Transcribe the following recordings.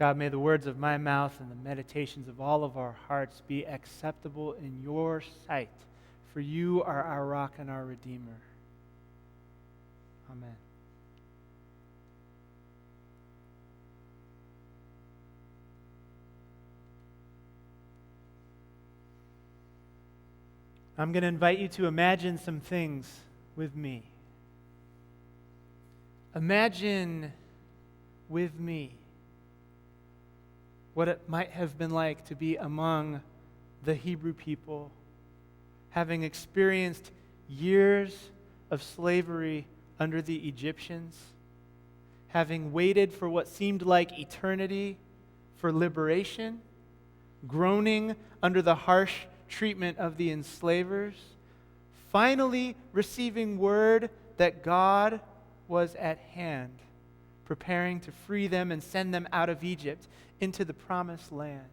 God, may the words of my mouth and the meditations of all of our hearts be acceptable in your sight, for you are our rock and our Redeemer. Amen. I'm going to invite you to imagine some things with me. Imagine with me what it might have been like to be among the Hebrew people, having experienced years of slavery under the Egyptians, having waited for what seemed like eternity for liberation, groaning under the harsh treatment of the enslavers, finally receiving word that God was at hand, preparing to free them and send them out of Egypt into the promised land.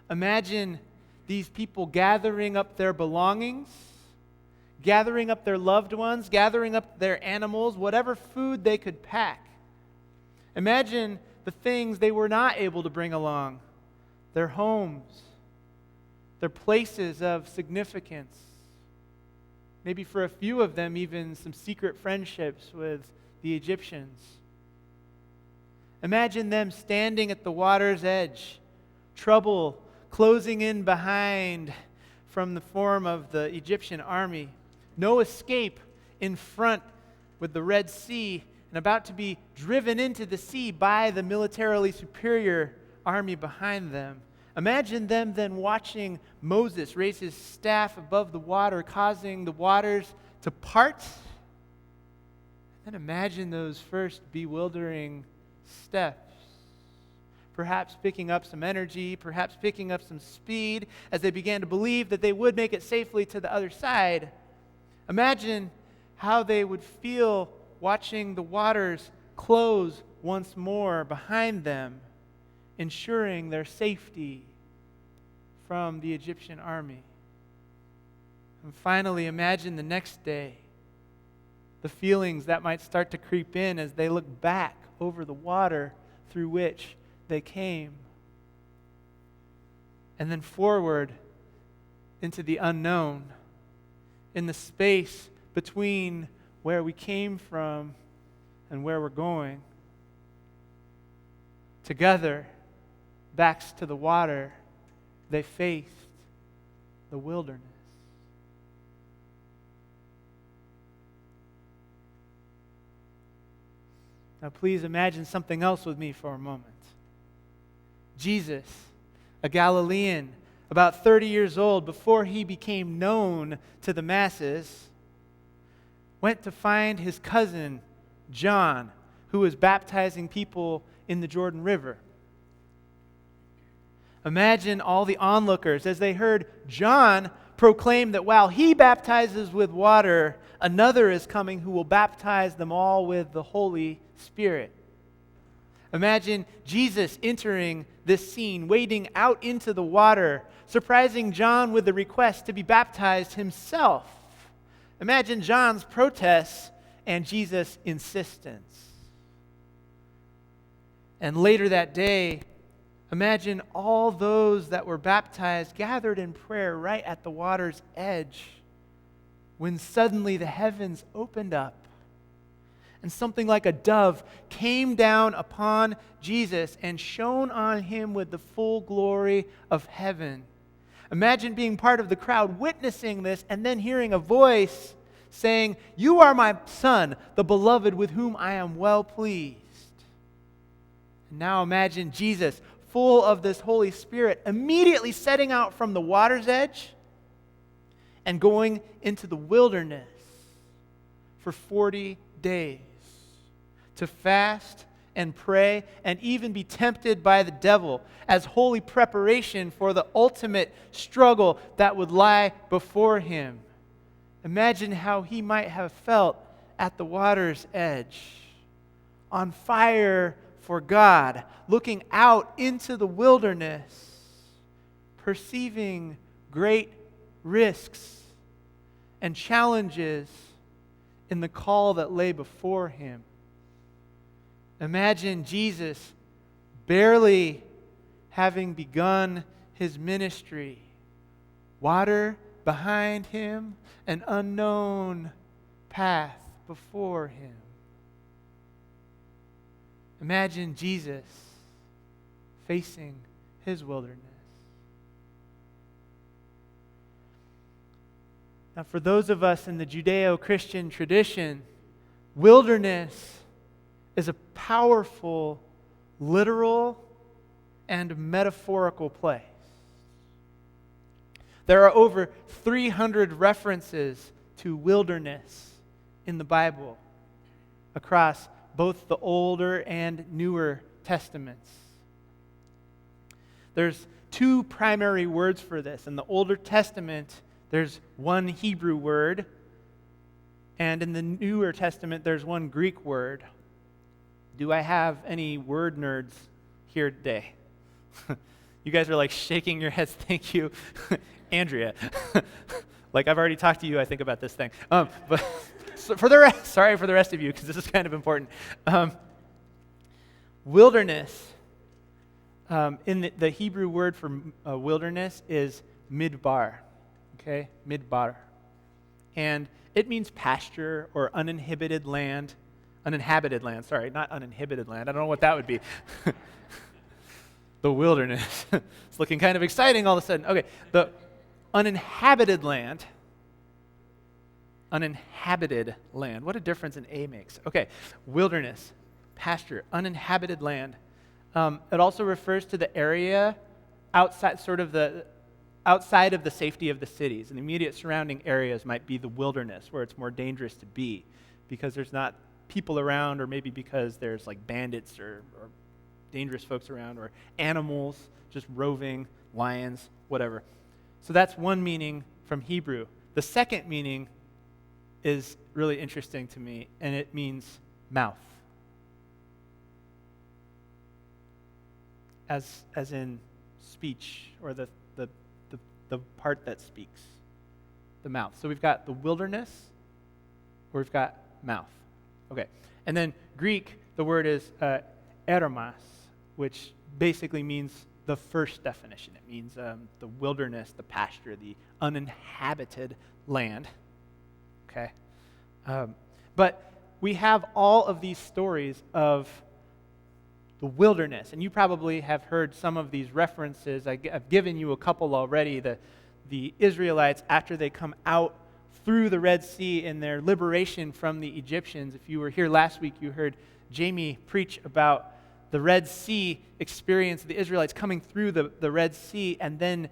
Imagine these people gathering up their belongings, gathering up their loved ones, gathering up their animals, whatever food they could pack. Imagine the things they were not able to bring along, their homes, their places of significance. Maybe for a few of them, even some secret friendships with the Egyptians. Imagine them standing at the water's edge, trouble closing in behind from the form of the Egyptian army, no escape in front with the Red Sea, and about to be driven into the sea by the militarily superior army behind them. Imagine them then watching Moses raise his staff above the water, causing the waters to part. Then imagine those first bewildering steps, perhaps picking up some energy, perhaps picking up some speed as they began to believe that they would make it safely to the other side. Imagine how they would feel watching the waters close once more behind them, ensuring their safety from the Egyptian army. And finally, imagine the next day, the feelings that might start to creep in as they look back over the water through which they came. And then forward into the unknown, in the space between where we came from and where we're going. Together, backs to the water, they faced the wilderness. Now please imagine something else with me for a moment. Jesus, a Galilean, about 30 years old, before he became known to the masses, went to find his cousin, John, who was baptizing people in the Jordan River. Imagine all the onlookers as they heard John proclaim that while he baptizes with water, another is coming who will baptize them all with the Holy Spirit. Imagine Jesus entering this scene, wading out into the water, surprising John with the request to be baptized himself. Imagine John's protests and Jesus' insistence. And later that day, imagine all those that were baptized gathered in prayer right at the water's edge, when suddenly the heavens opened up and something like a dove came down upon Jesus and shone on him with the full glory of heaven. Imagine being part of the crowd witnessing this and then hearing a voice saying, "You are my son, the beloved, with whom I am well pleased." And now imagine Jesus, full of this Holy Spirit, immediately setting out from the water's edge and going into the wilderness for 40 days to fast and pray and even be tempted by the devil as holy preparation for the ultimate struggle that would lie before him. Imagine how he might have felt at the water's edge, on fire for God, looking out into the wilderness, perceiving great risks and challenges in the call that lay before him. Imagine Jesus barely having begun his ministry. Water behind him, an unknown path before him. Imagine Jesus facing his wilderness. Now, for those of us in the Judeo-Christian tradition, wilderness is a powerful, literal, and metaphorical place. There are over 300 references to wilderness in the Bible across both the Older and Newer Testaments. There's two primary words for this. In the Older Testament, there's one Hebrew word, and in the Newer Testament, there's one Greek word. Do I have any word nerds here today? You guys are like shaking your heads, thank you. Andrea. Like I've already talked to you, I think, about this thing. But so for the rest, sorry for the rest of you, because this is kind of important. Wilderness, in the Hebrew word for wilderness is midbar. Okay, midbar. And it means pasture or uninhibited land. Uninhabited land, sorry, not uninhibited land. I don't know what that would be. The wilderness. It's looking kind of exciting all of a sudden. Okay, the uninhabited land. Uninhabited land. What a difference an A makes. Okay, wilderness, pasture, uninhabited land. It also refers to the area outside of the safety of the cities. And the immediate surrounding areas might be the wilderness, where it's more dangerous to be because there's not people around, or maybe because there's like bandits or dangerous folks around, or animals just roving, lions, whatever. So that's one meaning from Hebrew. The second meaning is really interesting to me, and it means mouth. As in speech, or the part that speaks, the mouth. So we've got the wilderness, or we've got mouth. Okay, and then Greek, the word is eremos, which basically means the first definition. It means the wilderness, the pasture, the uninhabited land. Okay, but we have all of these stories of the wilderness, and you probably have heard some of these references. I've given you a couple already. The Israelites, after they come out through the Red Sea in their liberation from the Egyptians. If you were here last week, you heard Jamie preach about the Red Sea experience, the Israelites coming through the Red Sea and then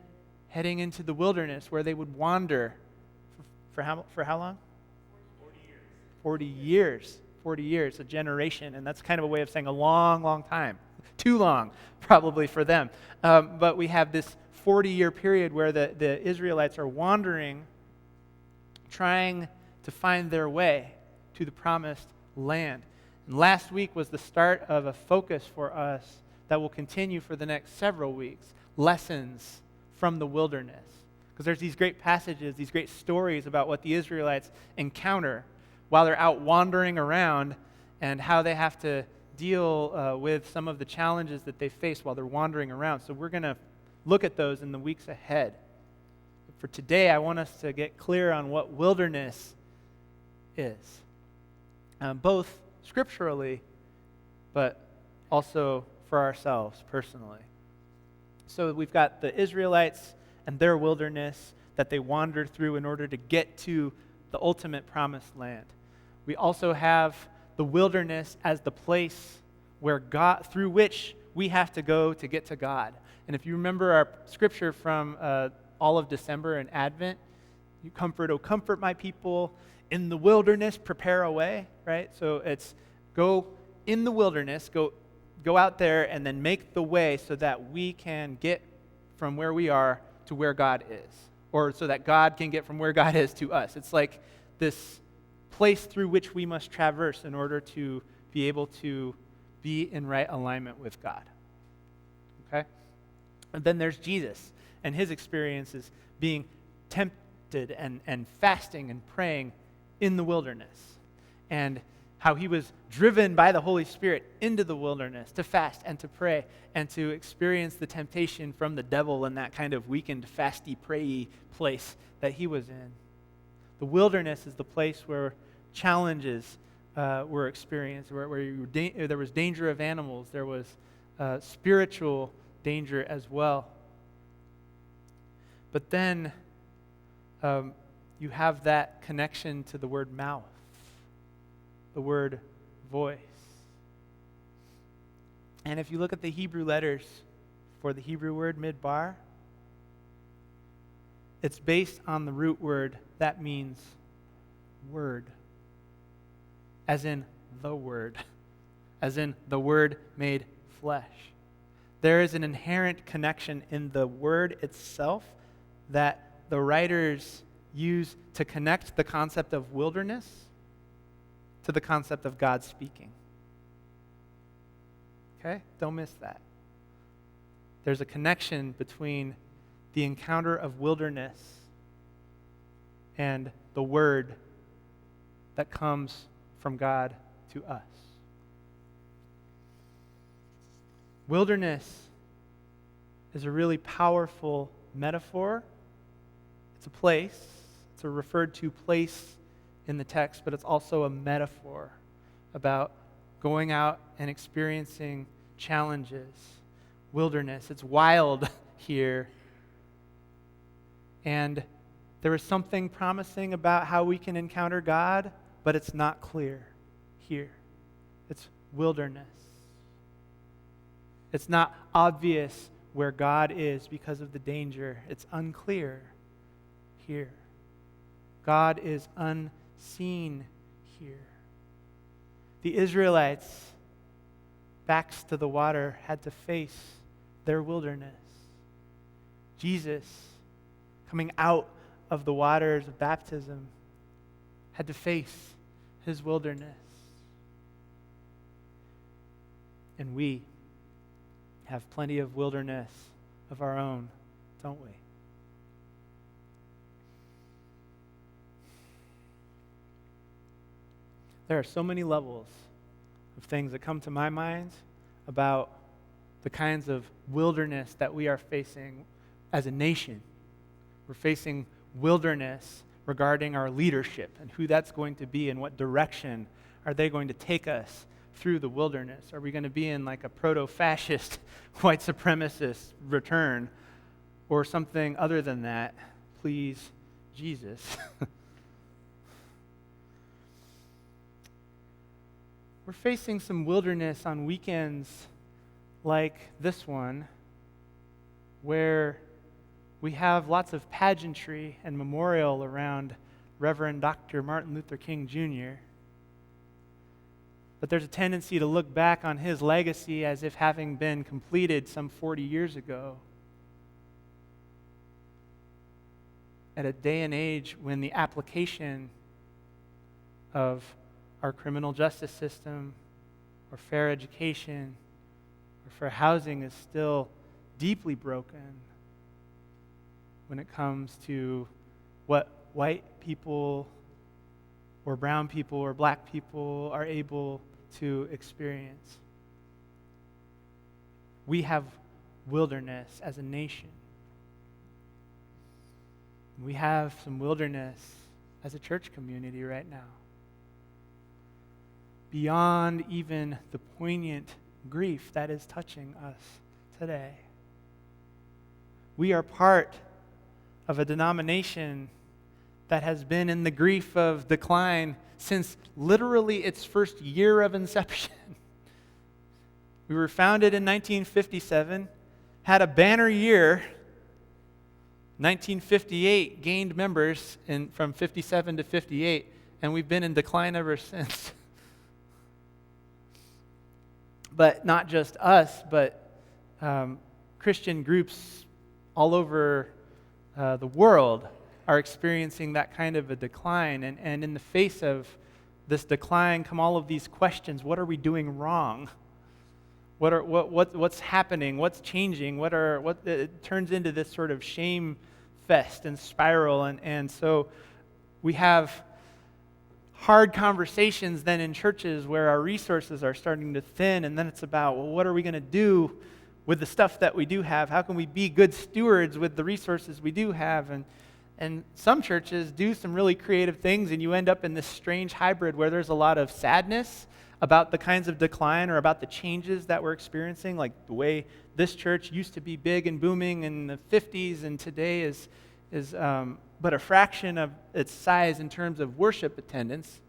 heading into the wilderness where they would wander for how long? 40 years. 40 years, a generation, and that's kind of a way of saying a long, long time. Too long, probably, for them. But we have this 40-year period where the Israelites are wandering, trying to find their way to the promised land. And last week was the start of a focus for us that will continue for the next several weeks, lessons from the wilderness. Because there's these great passages, these great stories about what the Israelites encounter while they're out wandering around and how they have to deal with some of the challenges that they face while they're wandering around. So we're going to look at those in the weeks ahead. For today, I want us to get clear on what wilderness is, both scripturally, but also for ourselves personally. So we've got the Israelites and their wilderness that they wandered through in order to get to the ultimate promised land. We also have the wilderness as the place where God, through which we have to go to get to God. And if you remember our scripture from all of December and Advent, you comfort, oh comfort my people, in the wilderness prepare a way, right? So it's go in the wilderness, go out there and then make the way so that we can get from where we are to where God is, or so that God can get from where God is to us. It's like this place through which we must traverse in order to be able to be in right alignment with God. Okay? And then there's Jesus and his experiences being tempted and fasting and praying in the wilderness, and how he was driven by the Holy Spirit into the wilderness to fast and to pray and to experience the temptation from the devil in that kind of weakened, fasty, prayy place that he was in. The wilderness is the place where challenges were experienced, where there was danger of animals, there was spiritual danger as well. But then you have that connection to the word mouth, the word voice. And if you look at the Hebrew letters for the Hebrew word midbar, it's based on the root word that means word, as in the Word, as in the Word made flesh. There is an inherent connection in the word itself that the writers use to connect the concept of wilderness to the concept of God speaking. Okay? Don't miss that. There's a connection between the encounter of wilderness and the word that comes from God to us. Wilderness is a really powerful metaphor. It's a place. It's a referred to place in the text, but it's also a metaphor about going out and experiencing challenges. Wilderness. It's wild here. And there is something promising about how we can encounter God, but it's not clear here. It's wilderness. It's not obvious where God is because of the danger. It's unclear here. God is unseen here. The Israelites, backs to the water, had to face their wilderness. Jesus, coming out of the waters of baptism, had to face his wilderness. And we have plenty of wilderness of our own, don't we? There are so many levels of things that come to my mind about the kinds of wilderness that we are facing as a nation. We're facing wilderness regarding our leadership and who that's going to be and what direction are they going to take us through the wilderness. Are we going to be in like a proto-fascist, white supremacist return or something other than that? Please, Jesus. We're facing some wilderness on weekends like this one, where we have lots of pageantry and memorial around Reverend Dr. Martin Luther King Jr. But there's a tendency to look back on his legacy as if having been completed some 40 years ago, at a day and age when the application of our criminal justice system or fair education or fair housing is still deeply broken when it comes to what white people or brown people or black people are able to experience. We have wilderness as a nation. We have some wilderness as a church community right now. Beyond even the poignant grief that is touching us today. We are part of a denomination that has been in the grief of decline since literally its first year of inception. We were founded in 1957, had a banner year. 1958 gained members from 57 to 58, and we've been in decline ever since. But not just us, but Christian groups all over the world are experiencing that kind of a decline. And in the face of this decline come all of these questions. What are we doing wrong? What's happening? What's changing? It turns into this sort of shame fest and spiral. And so we have hard conversations then in churches where our resources are starting to thin, and then it's about, well, what are we going to do with the stuff that we do have? How can we be good stewards with the resources we do have? And some churches do some really creative things, and you end up in this strange hybrid where there's a lot of sadness about the kinds of decline or about the changes that we're experiencing, like the way this church used to be big and booming in the 50s and today is but a fraction of its size in terms of worship attendance,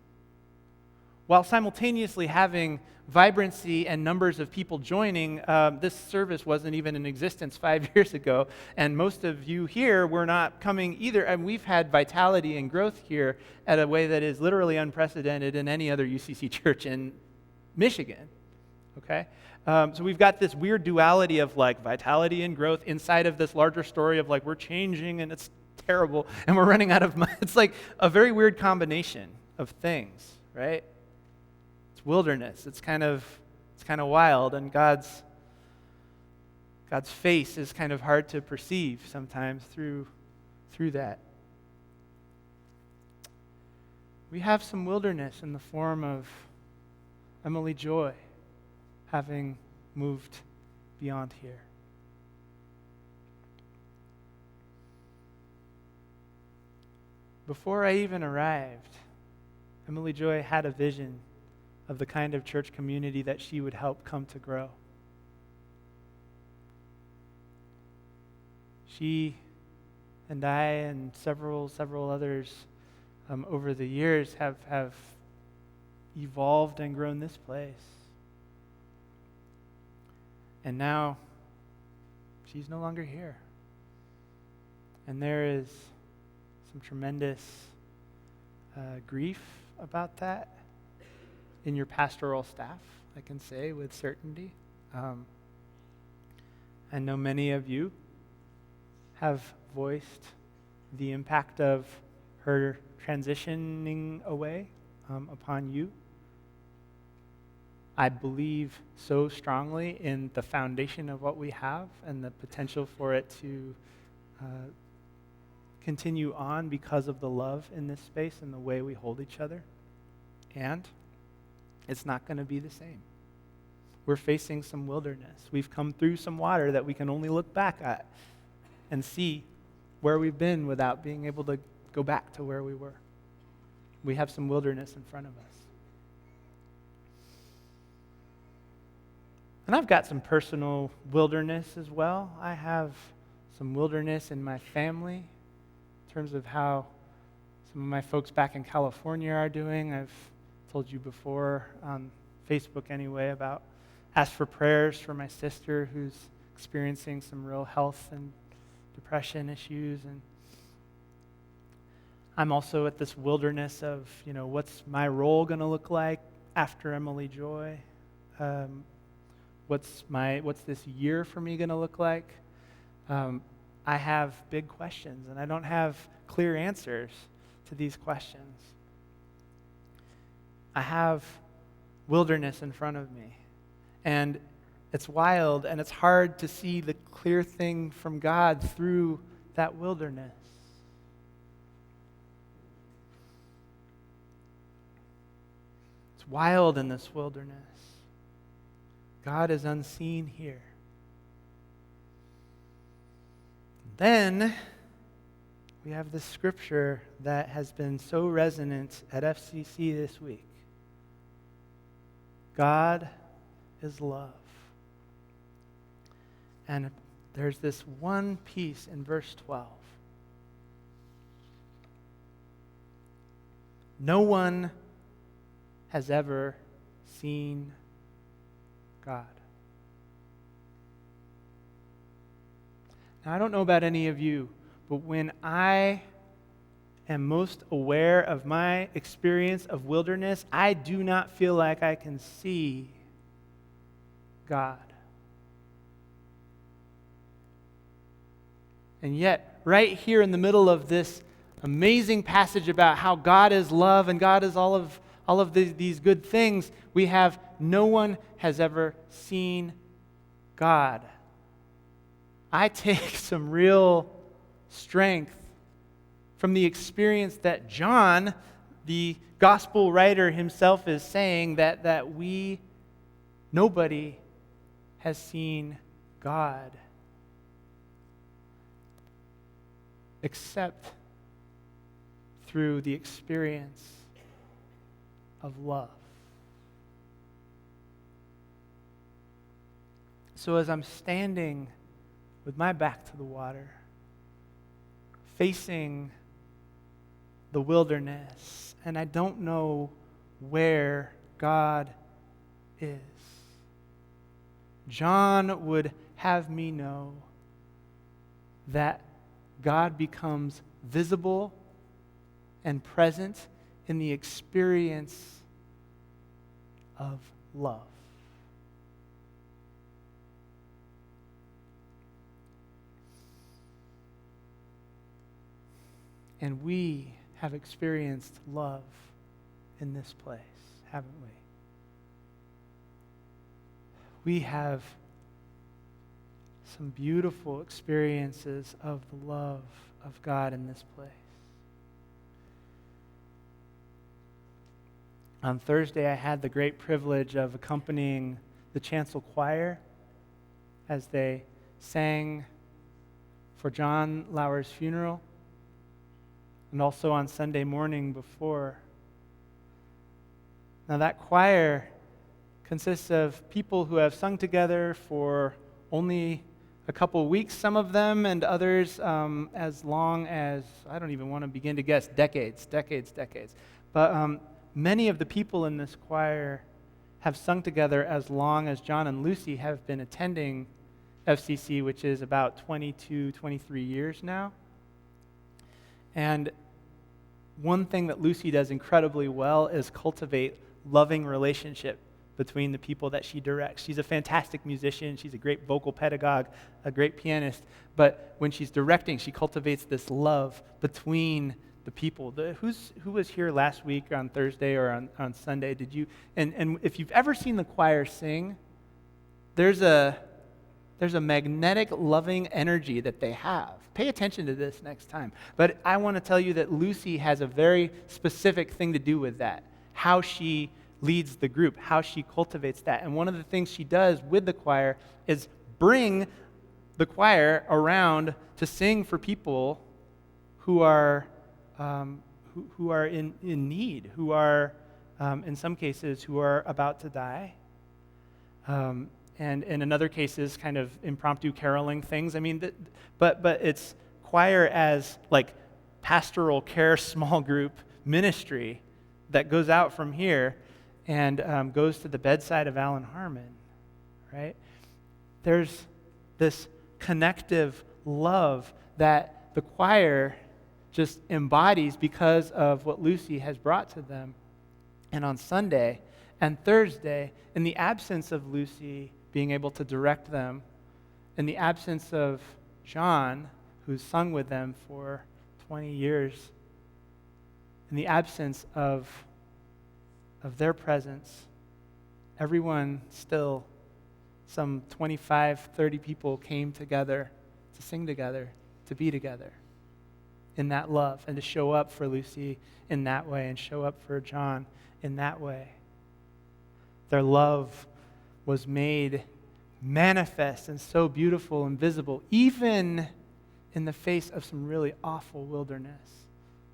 while simultaneously having vibrancy and numbers of people joining. This service wasn't even in existence 5 years ago, and most of you here were not coming either, and we've had vitality and growth here at a way that is literally unprecedented in any other UCC church in Michigan, okay? So we've got this weird duality of like vitality and growth inside of this larger story of like we're changing and it's terrible and we're running out of money. It's like a very weird combination of things, right? It's wilderness. It's kind of wild, and God's face is kind of hard to perceive sometimes through that. We have some wilderness in the form of Emily Joy having moved beyond here. Before I even arrived, Emily Joy had a vision of the kind of church community that she would help come to grow. She and I and several others over the years have evolved and grown this place. And now she's no longer here. And there is some tremendous grief about that in your pastoral staff, I can say with certainty. I know many of you have voiced the impact of her transitioning away upon you. I believe so strongly in the foundation of what we have and the potential for it to continue on because of the love in this space and the way we hold each other. And it's not going to be the same. We're facing some wilderness. We've come through some water that we can only look back at and see where we've been without being able to go back to where we were. We have some wilderness in front of us. And I've got some personal wilderness as well. I have some wilderness in my family in terms of how some of my folks back in California are doing. I've told you before on Facebook anyway about ask for prayers for my sister who's experiencing some real health and depression issues. And I'm also at this wilderness of, what's my role going to look like after Emily Joy? What's this year for me going to look like? I have big questions, and I don't have clear answers to these questions. I have wilderness in front of me, and it's wild, and it's hard to see the clear thing from God through that wilderness. It's wild in this wilderness. God is unseen here. Then we have this scripture that has been so resonant at FCC this week. God is love. And there's this one piece in verse 12. No one has ever seen God. Now, I don't know about any of you, but when I am most aware of my experience of wilderness, I do not feel like I can see God. And yet, right here in the middle of this amazing passage about how God is love and God is all of these good things, we have no one has ever seen God. I take some real strength from the experience that John, The gospel writer himself is saying that nobody has seen God except through the experience of love. So as I'm standing with my back to the water, facing the wilderness, and I don't know where God is, John would have me know that God becomes visible and present in the experience of love. And we have experienced love in this place, haven't we? We have some beautiful experiences of the love of God in this place. On Thursday, I had the great privilege of accompanying the chancel choir as they sang for John Lauer's funeral, and also on Sunday morning before. Now that choir consists of people who have sung together for only a couple weeks, some of them, and others as long as, I don't even want to begin to guess, decades. But many of the people in this choir have sung together as long as John and Lucy have been attending FCC, which is about 22, 23 years now. And one thing that Lucy does incredibly well is cultivate loving relationship between the people that she directs. She's a fantastic musician. She's a great vocal pedagogue, a great pianist. But when she's directing, she cultivates this love between the people. Who was here last week on Thursday or on Sunday? Did you? And if you've ever seen the choir sing, there's a magnetic, loving energy that they have. Pay attention to this next time. But I want to tell you that Lucy has a very specific thing to do with that, how she leads the group, how she cultivates that. And one of the things she does with the choir is bring the choir around to sing for people who are in need, who are, in some cases, who are about to die. And in other cases, kind of impromptu caroling things. I mean, but it's choir as like pastoral care small group ministry that goes out from here and goes to the bedside of Alan Harmon, right? There's this connective love that the choir just embodies because of what Lucy has brought to them. And on Sunday and Thursday, in the absence of Lucy being able to direct them, in the absence of John, who's sung with them for 20 years, in the absence of their presence, everyone still, some 25, 30 people came together to sing together, to be together in that love, and to show up for Lucy in that way, and show up for John in that way. Their love was made manifest and so beautiful and visible, even in the face of some really awful wilderness,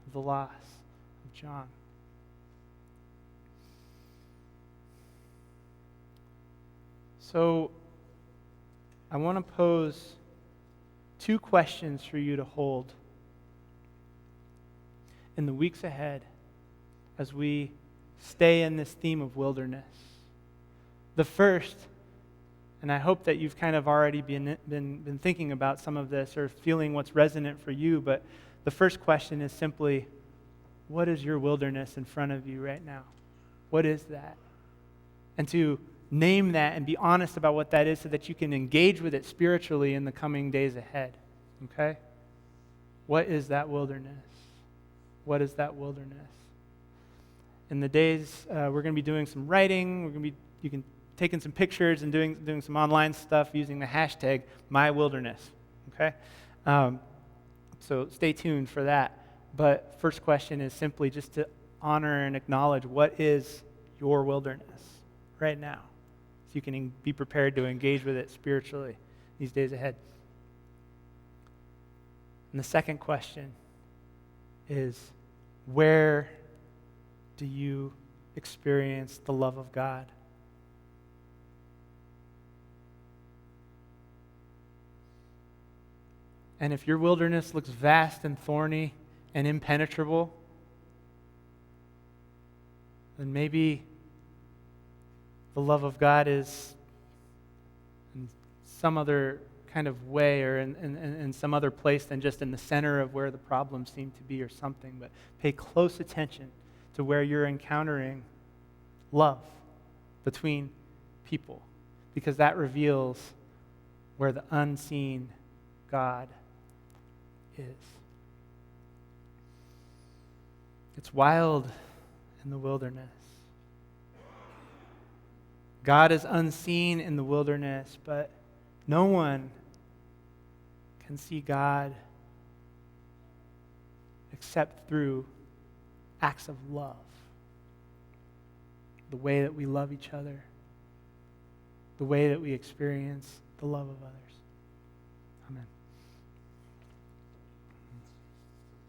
of the loss of John. So I want to pose two questions for you to hold in the weeks ahead as we stay in this theme of wilderness. The first, and I hope that you've kind of already been thinking about some of this or feeling what's resonant for you, but the first question is simply, what is your wilderness in front of you right now? What is that? And to name that and be honest about what that is so that you can engage with it spiritually in the coming days ahead, okay? What is that wilderness? What is that wilderness? In the days, we're going to be doing some writing. You can taking some pictures and doing some online stuff using the hashtag #MyWilderness, okay? So stay tuned for that. But first question is simply just to honor and acknowledge what is your wilderness right now, so you can be prepared to engage with it spiritually these days ahead. And the second question is, where do you experience the love of God? And if your wilderness looks vast and thorny and impenetrable, then maybe the love of God is in some other kind of way, or in some other place than just in the center of where the problems seem to be or something. But pay close attention to where you're encountering love between people, because that reveals where the unseen God is. It's wild in the wilderness. God is unseen in the wilderness, but no one can see God except through acts of love. The way that we love each other, the way that we experience the love of others. Amen.